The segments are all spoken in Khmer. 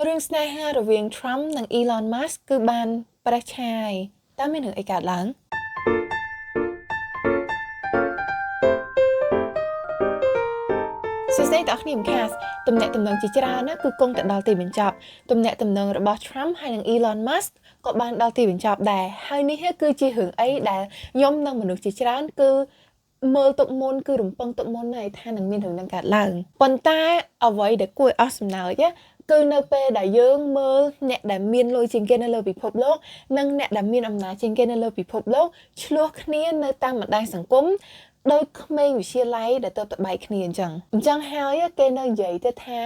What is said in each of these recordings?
រឿងស្នេហារវាង Trump និង Elon Musk គឺបានប្រេះឆាយតើមានរឿងអីកើតឡើងសួស្តីអ្នកនាងខាសទំនាក់ទំនងជាច្រើនណាគឺគង់ទៅដល់ទីបញ្ចប់ទំនាក់ទំនងរបស់ Trump ហើយនិង Elon Musk ក៏បានដល់ទីបញ្ចប់ដែរហើយនេះគឺជារឿងអីដែលខ្ញុំនិងមនុស្សជាច្រើនគឺមើលទុកមុនគឺរំពឹងទុកមុនហើយថានឹងមានរឿងនឹងកើតឡើងប៉ុន្តែអ្វីដែលគួរឲ្យអស់សំណើចគឺនៅពេលដែលយើងមើលអ្នកដែលមានលុយជាងគេនៅលើពិភពលោកនិងអ្នកដែលមានអំណាចជាងគេនៅលើពិភពលោកឆ្លោះគ្នានៅតាមបណ្ដាញសង្គមដោយក្មេងវិទ្យាល័យដែលទៅបែកគ្នាអញ្ចឹងហើយគេនៅនិយាយទៅថា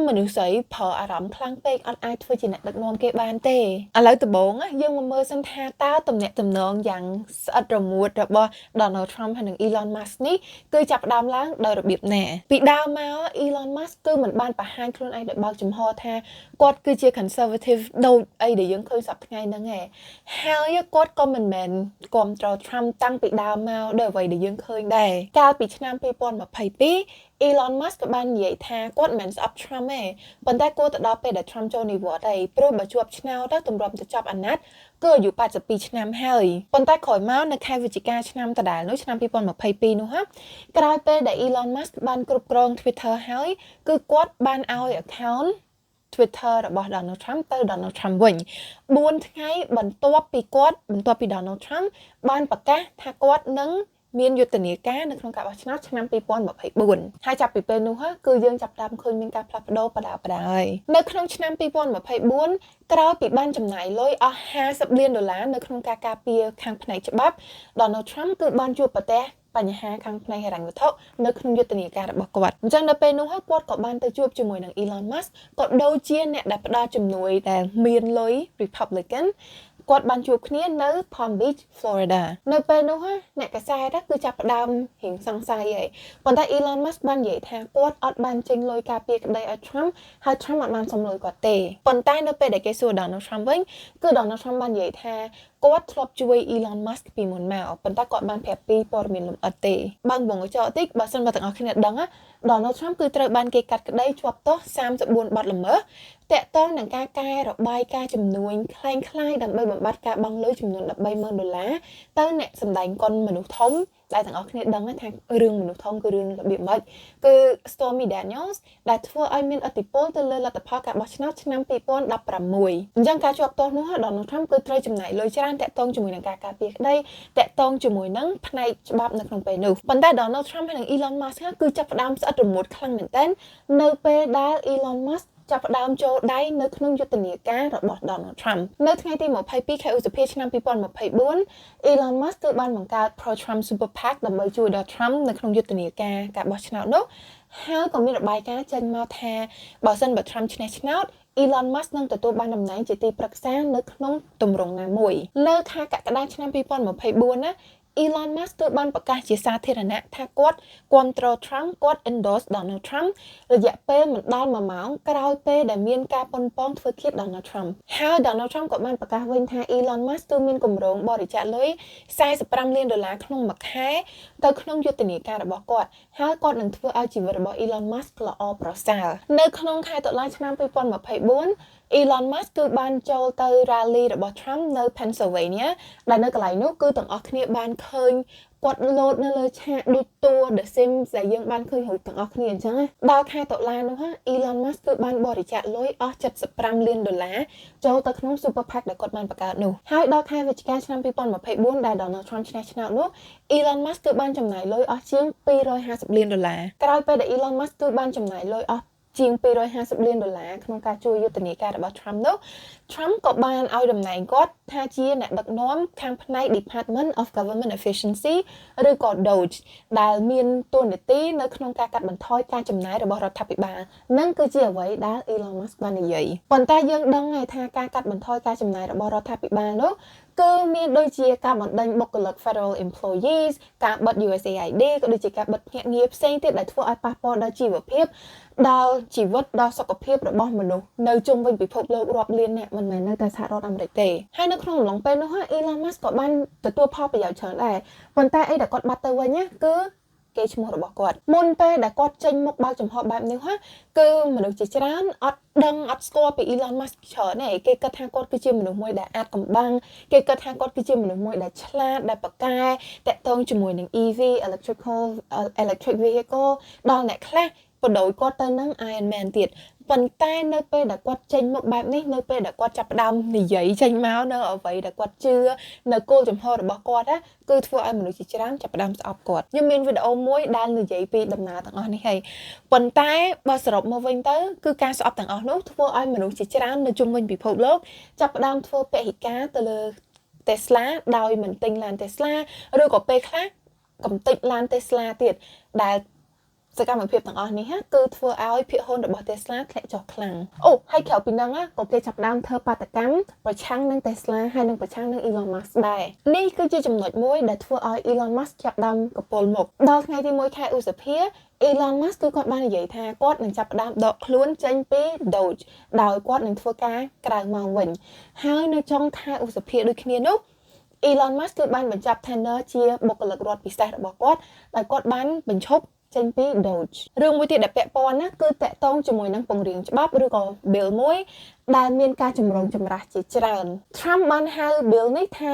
មនុស្សស្រីប្រើអារម្មណ៍ខ្លាំងពេកអត់អាចធ្វើជាអ្នកដឹកនាំគេបានទេឥឡូវដំបូងយើងមកមើលសិនថាតើទំនាក់ទំនងយ៉ាងស្អិតរមួតរបស់ Donald Trump ហើយនិង Elon Musk នេះគឺចាប់ផ្ដើមឡើងដោយរបៀបណាពីដើមមក Elon Musk គឺមិនបានបង្ហាញខ្លួនឯងដោយបើកចំហថាគាត់គឺជា conservative ដូចអីដែលយើងឃើញសប្តាហ៍ថ្ងៃហ្នឹងឯងហើយគាត់ក៏មិនមែនគ្រប់គ្រង Trump តាំងពីដើមមកដោយអ្វីដែលយើងឃើញដែរកាលពីឆ្នាំ2022 Elon Musk ក៏បាននិយាយថាគាត់មិនស្អប់ Trump ទេប៉ុន្តែគួរទៅដល់ពេលដែល Trump ចូលនិវត្តន៍ហើយព្រោះបើជាប់ឆ្នោតទៅទម្រាំទៅចាប់អាណត្តិគឺអាយុ82ឆ្នាំហើយប៉ុន្តែក្រោយមកនៅខែវិច្ឆិកាឆ្នាំដដែលនោះឆ្នាំ2022នោះក្រោយពេលដែល Elon Musk បានគ្រប់គ្រង Twitter ហើយគឺគាត់បានឲ្យ account Twitter របស់ Donald Trump ទៅ Donald Trump វិញ4ថ្ងៃបន្ទាប់ពី Donald Trump បានប្រកាសថាគាត់នឹងមានយុទ្ធនាការនៅក្នុងការបោះឆ្នោតឆ្នាំ2024ហើយចាប់ពីពេលនោះគឺយើងចាប់ផ្ដើមឃើញមានការផ្លាស់ប្ដូរបដាហើយនៅក្នុងឆ្នាំ2024ក្រោយពីបានចំណាយលុយអស់$50 លាននៅក្នុងការការពារខាងផ្នែកច្បាប់ Donald Trump គឺបានជួបប្រទះបញ្ហាខាងផ្នែកហិរញ្ញវត្ថុនៅក្នុងយុទ្ធនាការរបស់គាត់អញ្ចឹងនៅពេលនោះគាត់ក៏បានទៅជួបជាមួយនឹង Elon Musk ក៏ដូចជាអ្នកដែលផ្ដល់ជំនួយដែលមានលុយ Republican គាត់បានជួបគ្នានៅ Palm Beach Florida នៅពេលនោះអ្នកកសែតគឺចាប់ផ្ដើមរៀងសង្ស័យហើយប៉ុន្តែ Elon Musk បាននិយាយថាគាត់អត់បានចេញលុយការពារក្តីឲ្យ Trump ហើយ Trump អត់បានសុំលុយគាត់ទេប៉ុន្តែនៅពេលដែលគេសួរ Donald Trump វិញគឺ Donald Trump បាននិយាយថាគាត់ធ្លាប់ជួយ Elon Musk ពីមុនមកប៉ុន្តែគាត់បានប្រាប់ពីព័ត៌មានលម្អិតទេបើងកញ្ចក់តិចបើសិនបើទាំងអស់គ្នាដឹងDonald Trump គឺត្រូវបានគេកាត់ក្តីជាប់ទោស34បទល្មើសតាក់ទងនឹងការកែរបាយការណ៍ចំនួនคล้ายៗដើម្បីបំបត្តិការបង់លុយចំនួន$300,000ទៅអ្នកសម្ដែងកុនមនុស្សធំដែលទាំងអស់គ្នាដឹងថារឿងមនុស្សធំគឺរឿងរបៀបម៉េចគឺ Stormy Daniels ដែលធ្វើឲ្យមានឥទ្ធិពលទៅលើលទ្ធផលការបោះឆ្នោតឆ្នាំ2016អញ្ចឹងការជាប់ទោសនោះ Donald Trump គឺត្រូវចំណាយលុយច្រើនតាក់ទងជាមួយនឹងការការពារក្តីតាក់ទងជាមួយនឹងផ្នែកច្បាប់នៅក្នុងពេលនោះប៉ុន្តែ Donald Trump ហើយនិង Elon Musk គឺចាប់ផ្ដើមស្អិតរមួតខ្លាំងមែនទែននៅពេលដែល Elon Muskចាប់ផ្ដើមចូលដៃនៅក្នុងយុទ្ធនាការរបស់ Donald Trump នៅថ្ងៃទី22ខែឧសភាឆ្នាំ2024 Elon Musk គឺបានបង្កើត Pro-Trump Super PAC ដើម្បីជួយដល់ Trump នៅក្នុងយុទ្ធនាការការបោះឆ្នោតនោះហើយក៏មានរបាយការណ៍ចេញមកថាបើសិនបើ Trump ឈ្នះឆ្នោតElon Musk នឹងទទួលបានតំណែងជាទីប្រឹក្សានៅក្នុងទម្រង់ណាមួយនៅខែកក្កដាឆ្នាំ2024ណាElon Musk គឺបានប្រកាសជាសាធារណៈថាគាត់គាំទ្រ Trump គាត់ endorse Donald Trump រយៈពេលមិនដល់1ម៉ោងក្រោយពេលដែលមានការប៉ុនប៉ងធ្វើឃាត Donald Trump ហើយ Donald Trump ក៏បានប្រកាសវិញថា Elon Musk គឺមានគម្រោងបរិច្ចាគលុយ$45 លានក្នុងមួយខែទៅក្នុងយុទ្ធនាការរបស់គាត់ហើយគាត់នឹងធ្វើឲ្យជីវិតរបស់ Elon Musk ល្អប្រសើរនៅក្នុងខែតុលាឆ្នាំ2024Elon Musk គឺបានចូលទៅ rally របស់ Trump នៅ Pennsylvania ដែលនៅកន្លែងនោះគឺទាំងអស់គ្នាបានឃើញគាត់លោតនៅលើឆាកដូចតួ The Sims ដែលយើងបានឃើញរួចទាំងអស់គ្នាអញ្ចឹងដល់ខែតុលានោះElon Musk គឺបានបរិច្ចាគលុយអស់$75 លានចូលទៅក្នុង Super PAC ដែលគាត់បានបង្កើតនោះហើយដល់ខែវិច្ឆិកាឆ្នាំ2024ដែល Donald Trump ឈ្នះឆ្នោតនោះ Elon Musk គឺបានចំណាយលុយអស់ជាង$250 លានក្រោយពេលដែល Elon Musk គឺបានចំណាយលុយអស់ជាង$250 លានក្នុងការជួយយុទ្ធនាការរបស់ Trump នោះ Trump ក៏បានឲ្យតំណែងគាត់ថាជាអ្នកដឹកនាំខាងផ្នែក Department of Government Efficiency ឬក៏ DOGE ដែលមានតួនាទីនៅក្នុងការកាត់បន្ថយការចំណាយរបស់រដ្ឋាភិបាលនិងគឺជាអ្វីដែល Elon Musk បាននិយាយប៉ុន្តែយើងដឹងហើយថាការកាត់បន្ថយការចំណាយរបស់រដ្ឋាភិបាលនោះគឺមានដូចជាការបណ្ដេញបុគ្គលិក Federal Employees ការបិទ USAID ក៏ដូចជាការបិទភ្នាក់ងារផ្សេងទៀតដែលធ្វើឲ្យប៉ះពាល់ដល់ជីវភាពដល់ជីវិតដល់សុខភាពរបស់មនុស្សនៅជុំវិញពិភពលោករាប់លានអ្នកមិនមែននៅតែសហរដ្ឋអាមេរិកទេហើយនៅក្នុងអំឡុងពេលនោះElon Musk ក៏បានទទួលផលប្រយោជន៍ច្រើនដែរប៉ុន្តែអីដែលគាត់បាត់ទៅវិញគឺ គេឈ្មោះរបស់គាត់មុនពេលដែលគាត់ចេញមុខបើកចំហបែបនេះហ่ะគឺមនុស្សជាច្រើនអត់ដឹងអត់ស្គាល់ពី Elon Musk ច្រើនទេគេគិតថាគាត់គឺជាមនុស្សមួយដែលអាចកំបាំងគេគិតថាគាត់គឺជាមនុស្សមួយដែលឆ្លាតដែលប៉ាកែតាក់ទងជាមួយនឹង EV electric vehicle ដល់អ្នកខ្លះបដូរគាត់ទៅនឹង Iron Man ទៀតប៉ុន្តែនៅពេលដែលគាត់ចេញមុខបែបនេះនៅពេលដែលគាត់ចាប់ផ្ដើមនិយាយចេញមកនៅអ្វីដែលគាត់ជឿនៅគោលចំហរបស់គាត់ណាគឺធ្វើឲ្យមនុស្សជាច្រើនចាប់ផ្ដើមស្អប់គាត់ខ្ញុំមានវីដេអូមួយដែលនិយាយពីដំណើរទាំងអស់នេះហើយប៉ុន្តែបើសរុបមកវិញទៅគឺការស្អប់ទាំងអស់នោះធ្វើឲ្យមនុស្សជាច្រើននៅជុំវិញពិភពលោកចាប់ផ្ដើមធ្វើពហិការទៅលើ Tesla ដោយមិនទិញឡាន Tesla ឬក៏ពេលខ្លះកំទេចឡាន Tesla ទៀតដែលសកម្មភាពទាំងអស់នេះគឺធ្វើឲ្យភាគហ៊ុនរបស់ Tesla ធ្លាក់ចុះខ្លាំងអូហើយក្រៅពីហ្នឹងក៏គេចាប់ផ្ដើមធ្វើបាតកម្មប្រឆាំងនឹង Tesla ហើយនឹងប្រឆាំងនឹង Elon Musk ដែរនេះគឺជាចំណុចមួយដែលធ្វើឲ្យ Elon Musk ចាប់ផ្ដើមកពលមុខដល់ថ្ងៃទី1ខែឧសភា Elon Musk គឺគាត់បាននិយាយថាគាត់នឹងចាប់ផ្ដើមដកខ្លួនចេញពី Doge ដោយគាត់នឹងធ្វើការក្រៅម៉ោងវិញហើយនៅចុងខែឧសភាដូចគ្នានោះElon Musk គឺបានបញ្ចប់ tenure ជាបុគ្គលិករដ្ឋពិសេសរបស់គាត់ដោយគាត់បានបញ្ឈប់ចេញពី Doge រឿងមួយទៀតដែលពាក់ព័ន្ធណាគឺតាក់ទងជាមួយនឹងពង្រៀងច្បាប់ឬក៏ bill មួយដែលមានការចម្រូងចម្រាសជាច្រើន Trump បានហៅ bill នេះថា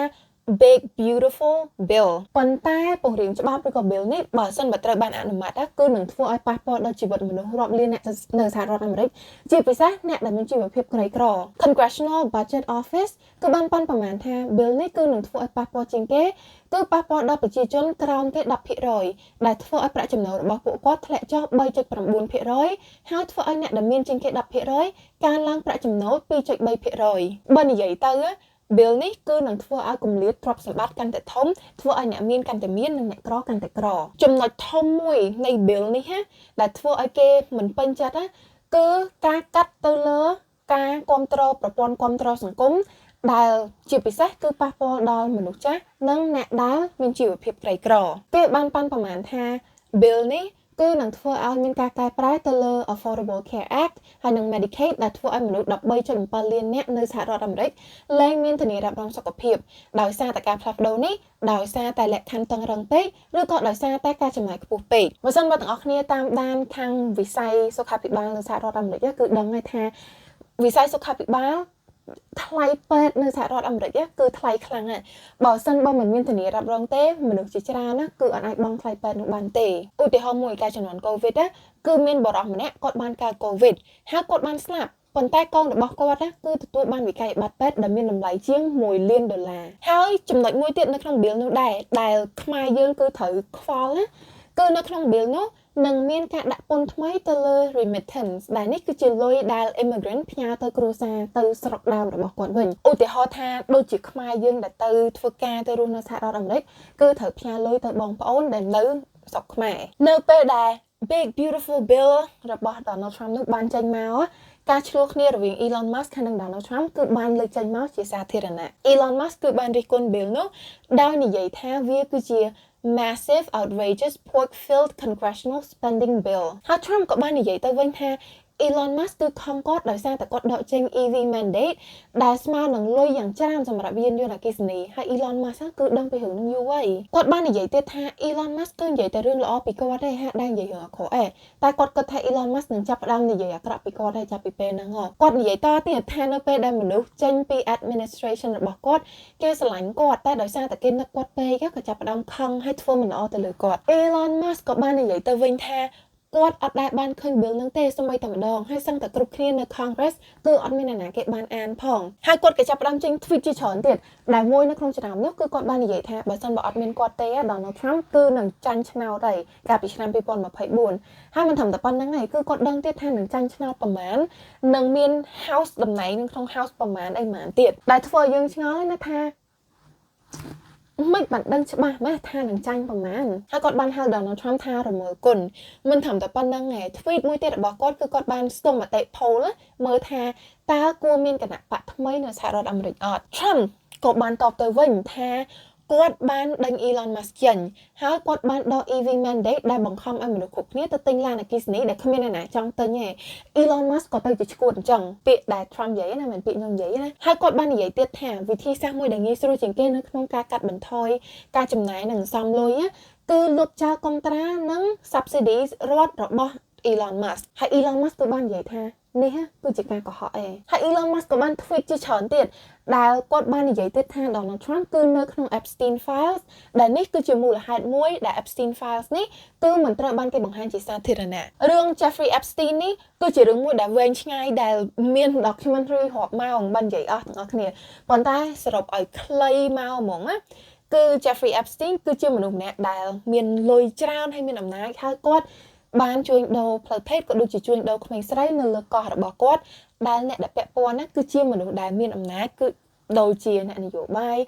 Big Beautiful Bill ប៉ុន្តែពង្រៀងច្បាប់ឬក៏ bill នេះបើសិនបើត្រូវបានអនុម័តគឺនឹងធ្វើឲ្យប៉ះពាល់ដល់ជីវិតមនុស្សរាប់លានអ្នកនៅសហរដ្ឋអាមេរិកជាពិសេសអ្នកដែលមានជីវភាពក្រីក្រ Congressional Budget Office គឺបានប៉ាន់ប្រមាណថា bill នេះគឺនឹងធ្វើឲ្យប៉ះពាល់ជាងគេគឺប៉ះពាល់ដល់ប្រជាជនក្រោមគេ 10% ដែលធ្វើឲ្យប្រាក់ចំណូលរបស់ពួកគាត់ធ្លាក់ចុះ 3.9% ហើយធ្វើឲ្យអ្នកដែលមានជាងគេ 10% កើនឡើងប្រាក់ចំណូល 2.3% បើនិយាយទៅbill នេះគឺនឹងធ្វើឲ្យគម្លាតទ្រព្យសម្បត្តិកាន់តែធំធ្វើឲ្យអ្នកមានកាន់តែមាននិងអ្នកក្រកាន់តែក្រចំណុចធំមួយនៃ bill នេះដែលធ្វើឲ្យគេមិនពេញចិត្តគឺការកាត់ទៅលើការគ្រប់គ្រងប្រព័ន្ធគ្រប់គ្រងសង្គមដែលជាពិសេសគឺប៉ះពាល់ដល់មនុស្សចាស់និងអ្នកដែលមានជីវភាពក្រីក្រគេបានប៉ាន់ប្រមាណថា bill នេះគឺនឹងធ្វើឲ្យមានការកែប្រែទៅលើ Affordable Care Act ហើយនិង Medicaid ដែលធ្វើឲ្យមនុស្ស 13.7 លាននាក់នៅសហរដ្ឋអាមេរិកលែងមានធានារ៉ាប់រងសុខភាពដោយសារតែការផ្លាស់ប្ដូរនេះដោយសារតែលក្ខខណ្ឌតឹងរ៉ឹងពេកឬក៏ដោយសារតែការចំណាយខ្ពស់ពេកបើសិនបើទាំងអស់គ្នាតាមដានខាងវិស័យសុខាភិបាលនៅសហរដ្ឋអាមេរិកគឺដឹងហើយថាវិស័យសុខាភិបាលថ្លៃពេទ្យនៅសហរដ្ឋអាមេរិកគឺថ្លៃខ្លាំងណាស់បើសិនបើមិនមានធានារ៉ាប់រងទេមនុស្សជាច្រើនណាគឺអត់អាចបង់ថ្លៃពេទ្យនោះបានទេឧទាហរណ៍មួយកាលជំនាន់ COVID គឺមានបរិសម្នាក់គាត់បានកើត COVID ហើយគាត់បានស្លាប់ប៉ុន្តែកូនរបស់គាត់គឺទទួលបានវិក័យប័ត្រពេទ្យដែលមានតម្លៃជាង$1 លានហើយចំណុចមួយទៀតនៅក្នុង bill នោះដែរដែលខ្មែរយើងគឺត្រូវខ្វល់ណាគឺនៅក្នុង bill នោះនឹងមានការដាក់ពន្ធថ្មីទៅលើ remittance ដែលនេះគឺជាលុយដែល immigrant ផ្ញើទៅគ្រួសារទៅស្រុកដើមរបស់គាត់វិញឧទាហរណ៍ថាដូចជាខ្មែរយើងដែលទៅធ្វើការទៅរស់នៅសហរដ្ឋអាមេរិកគឺត្រូវផ្ញើលុយទៅបងប្អូនដែលនៅស្រុកខ្មែរនៅពេលដែល Big Beautiful Bill របស់ Donald Trump នោះបានចេញមកការឆ្លោះគ្នារវាង Elon Musk និង Donald Trump គឺបានលើកចេញមកជាសាធារណៈ Elon Musk គឺបានរិះគន់ bill នោះដោយនិយាយថាវាគឺជា massive outrageous pork-filled congressional spending bill ហើយ Trump ក៏បាននិយាយទៅវិញថា Elon Musk គឺខំគាត់ដោយសារតែគាត់ដកចេញ EV mandate ដែលស្មើនឹងលុយយ៉ាងច្រើនសម្រាប់យានយន្តអគ្គិសនីហើយ Elon Musk គឺដឹងពីរឿងនឹងយូរហើយគាត់បាននិយាយទៀតថា Elon Musk គឺនិយាយតែរឿងល្អពីគាត់ទេហាក់ដែរនិយាយរឿងអាក្រក់តែគាត់គិតថា Elon Musk នឹងចាប់ផ្ដើមនិយាយអាក្រក់ពីគាត់ហើយចាប់ពីពេលហ្នឹងគាត់និយាយតទៀតថានៅពេលដែលមនុស្សចេញពី administration របស់គាត់គេស្រឡាញ់គាត់តែដោយសារតែគេនឹកគាត់ពេកក៏ចាប់ផ្ដើមខឹងហើយធ្វើមិនល្អទៅលើគាត់ Elon Musk ក៏បាននិយាយទៅវិញថាគាត់អត់ដែលបានឃើញ bill ហ្នឹងទេសូម្បីតែម្ដងហើយសឹងតែគ្រប់គ្នានៅ Congress គឺអត់មានអ្នកណាគេបានអានផងហើយគាត់ក៏ចាប់ផ្ដើមចេញ tweet ជាច្រើនទៀតដែលមួយនៅក្នុងឆ្នាំនោះគឺគាត់បាននិយាយថាបើសិនបើអត់មានគាត់ទេ Donald Trump គឺនឹងចាញ់ឆ្នោតហើយកាលពីឆ្នាំ2024ហើយមិនត្រឹមតែប៉ុណ្្នឹងទេគឺគាត់ដឹងទៀតថានឹងចាញ់ឆ្នោតប្រមាណនឹងមាន House តំណែងនៅក្នុង House ប្រមាណអីម៉ានទៀតដែលធ្វើឲ្យយើងឆ្ងល់ណាថាមិនបានដឹងច្បាស់ម៉េះថានឹងចាញ់ប្រមាណហើយគាត់បានហៅ Donald Trump ថារមើលគុណមិនត្រឹមតែប៉ុណ្្នឹងទេ tweet មួយទៀតរបស់គាត់គឺគាត់បានស្ទង់មតិ poll មើលថាតើគួរមានគណៈបកថ្មីនៅសហរដ្ឋអាមេរិកអត់ Trump ក៏បានតបទៅវិញថាគាត់បានដេញ Elon Musk ចេញហើយគាត់បានដក EV mandate ដែលបង្ខំឲ្យមនុស្សគ្រប់គ្នាទៅទិញឡានអគ្គិសនីដែលគ្មានអ្នកណាចង់ទិញទេ Elon Musk ក៏ទៅជាឈួតអញ្ចឹងពាក្យដែល Trump និយាយណាមិនពាក្យខ្ញុំនិយាយណាហើយគាត់បាននិយាយទៀតថាវិធីសាស្ត្រមួយដែលងាយស្រួលជាងគេនៅក្នុងការកាត់បន្ថយការចំណាយនិងសំលុយ គឺលុបចោលកុងត្រានិង subsidies រដ្ឋរបស់ Elon Musk ហើយ Elon Musk ក៏បាននិយាយថានេះគឺជាការកុហកឯងហើយ Elon Musk ក៏បាន tweet ជាច្រើនទៀតដែលគាត់បាននិយាយទៀតថា Donald Trump គឺនៅក្នុង Epstein Files ដែលនេះគឺជាមូលហេតុមួយដែល Epstein Files នេះគឺមិនត្រូវបានគេបង្ហាញជាសាធារណៈរឿង Jeffrey Epstein នេះគឺជារឿងមួយដែលវែងឆ្ងាយដែលមាន documentary រាប់ម៉ោងបាននិយាយអស់ទាំងអស់គ្នាប៉ុន្តែសរុបឲ្យខ្លីមកហ្មងណាគឺ Jeffrey Epstein គឺជាមនុស្សម្នាក់ដែលមានលុយច្រើនហើយមានអំណាចហើយគាត់បានជួញដូរផ្លូវភេទក៏ដូចជាជួញដូរក្មេងស្រីនៅលើកោះរបស់គាត់ដែលអ្នកដែលពាក់ព័ន្ធណាគឺជាមនុស្សដែលមានអំណាចគឺដូចជាអ្នកនយោបាយ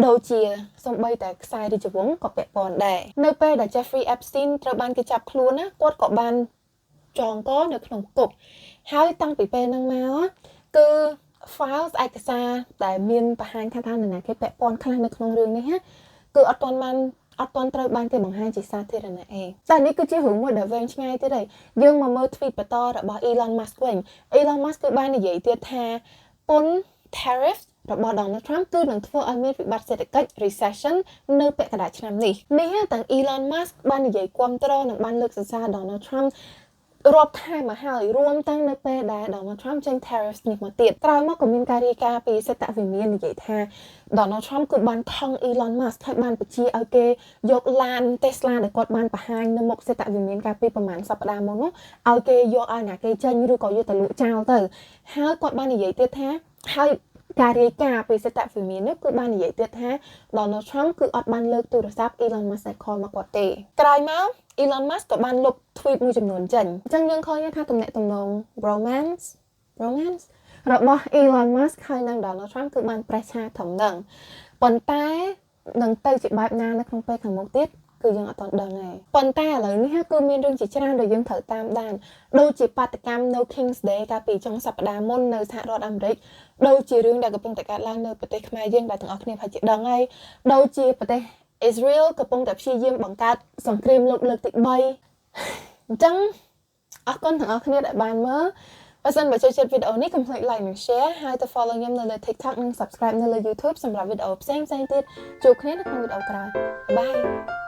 ដូចជាសម្បីតែខ្សែរាជវង្សក៏ពាក់ព័ន្ធដែរនៅពេលដែល Jeffrey Epstein ត្រូវបានគេចាប់ខ្លួនណាគាត់ក៏បានចងកនៅក្នុងគុកហើយតាំងពីពេលហ្នឹងមកគឺ files ឯកសារដែលមានបង្ហាញថានរណាគេពាក់ព័ន្ធខ្លះនៅក្នុងរឿងនេះគឺអត់ទាន់ត្រូវបានគេបង្ហាញជាសាធារណៈឯងតែនេះគឺជារឿងមួយដែលវែងឆ្ងាយទៀតហើយយើងមកមើល tweet បន្តរបស់ Elon Musk វិញ Elon Musk គឺបាននិយាយទៀតថាពន្ធ tariff របស់ Donald Trump គឺនឹងធ្វើឲ្យមានវិបត្តិសេដ្ឋកិច្ច recession នៅពាក់កណ្ដាលឆ្នាំនេះទាំង Elon Musk បាននិយាយគាំទ្រនិងបានលើកសរសើរ Donald Trumpរាប់ខែមកហើយរួមទាំងនៅពេលដែល Donald Trump ចេញ tariffs នេះមកទៀតក្រោយមកក៏មានការរាយការណ៍ពីសេតវិមាននិយាយថា Donald Trump គឺបានខឹង Elon Musk ហើយបានបញ្ជាឲ្យគេយកឡាន Tesla ដែលគាត់បានបង្ហាញនៅមុខសេតវិមានកាលពីប្រហែលសប្តាហ៍មុននោះឲ្យគេយកឲ្យណាគេចេញឬក៏យកទៅលក់ចោលទៅហើយគាត់បាននិយាយទៀតថាហើយការរាយការណ៍ពីសេតវិមាននេះគឺបាននិយាយទៀតថា Donald Trump គឺអត់បានលើកទូរស័ព្ទ Elon Musk ឲ្យ call មកគាត់ទេក្រោយមក Elon Musk ក៏បានលុប tweet មួយចំនួនចេញអញ្ចឹងយើងឃើញថាទំនាក់ទំនង romance របស់ Elon Musk ហើយនិង Donald Trump គឺបានប្រេះឆាធំនឹងប៉ុន្តែនឹងទៅជាបែបណានៅក្នុងពេលខាងមុខទៀតគឺយើងអត់ទាន់ដឹងទេប៉ុន្តែឥឡូវនេះគឺមានរឿងជាច្រើនដែលយើងត្រូវតាមដានដូចជាបាតកម្មនៅ King's Day កាលពីចុងសប្តាហ៍មុននៅសហរដ្ឋអាមេរិកដូចជារឿងដែលកំពុងតែកើតឡើងនៅប្រទេសខ្មែរយើងដែលទាំងអស់គ្នាប្រហែលជាដឹងហើយដូចជាប្រទេស Israel កំពុងតែព្យាយាមបង្កើតសង្គ្រាមលោកលើកទី3អញ្ចឹងអរគុណទាំងអស់គ្នាដែលបានមើលបើសិនបើចូលចិត្តវីដេអូនេះកុំភ្លេច like និង share ហើយទៅ follow ខ្ញុំនៅលើ TikTok និង subscribe នៅលើ YouTube សម្រាប់វីដេអូផ្សេងៗទៀតជួបគ្នានៅក្នុងវីដេអូក្រោយបាយ